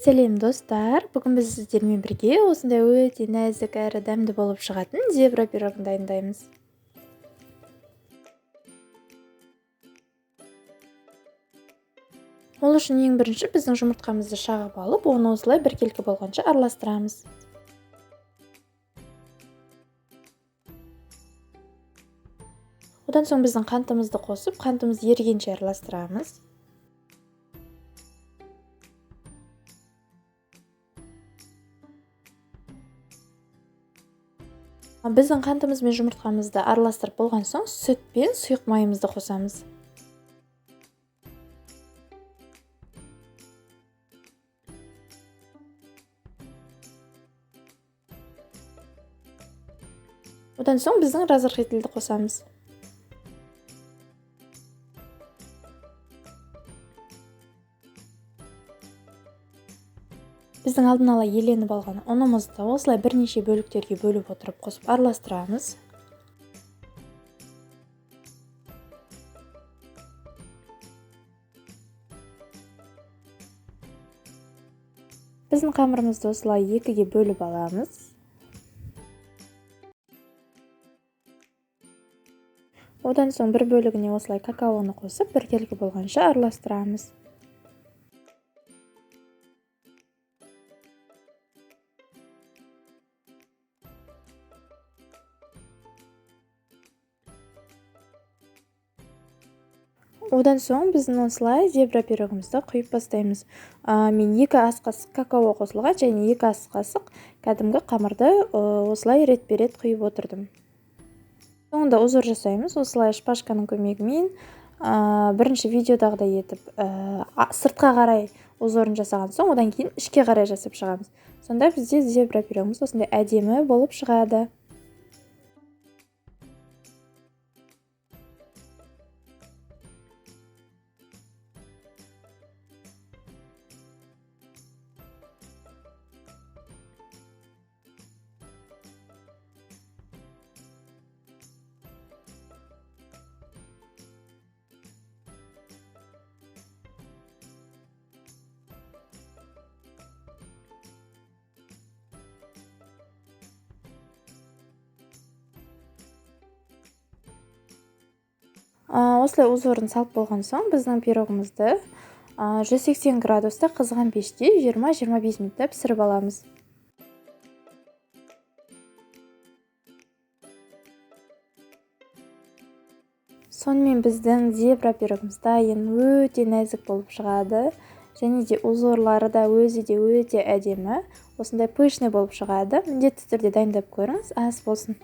Сәлем достар, бүгін біз сіздермен бірге осындай өте нәзік әрі дәмді болып шығатын зебра пирогын дайындаймыз. Ол үшін ең бірінші біздің жұмыртқамызды шағып алып, оны осылай біркелкі болғанша араластырамыз. Одан соң біздің қантымызды қосып, қантымыз ерігенше араластырамыз. Біздің қантымыз бен жұмыртқамызды араластырып болған соң, сүт пен сұйық майымызды қосамыз. Одан соң біздің разрыхлителді қосамыз. Біздің алдын ала еленіп алған ұнымызды осылай бірнеше бөліктерге бөліп отырып қосып араластырамыз. Біздің қамырымызды осылай екіге бөліп аламыз. Одан соң бір бөлігіне осылай какаоны қосып, біркелкі болғанша араластырамыз. Одан соң біздің осылай зебра пирогымызды құйып бастаймыз. Мен 2 ас қасық какао қосылған және 2 ас қасық кәдімгі қамырды осылай ретпе-рет құйып отырдым. Соңында узор жасаймыз. Осылай шпажканың көмегімен бірінші видеодағыдай етіп сыртқа қарай узорын жасаған соң, одан кейін ішке қарай жасап шығамыз. Сонда бізде зебра пирогымыз осындай әдемі болып шығады. Осылай узорын салып болған соң, біздің пирогымызды 180 градуста қызған пеште 20-25 минутта пісіріп аламыз. Сонымен біздің зебра пирогымыз дайын, өте нәзік болып шығады. Және де узорлары да өзі де өте әдемі. Осындай пышный болып шығады. Міндетті түрде дайындап көріңіз, ас болсын.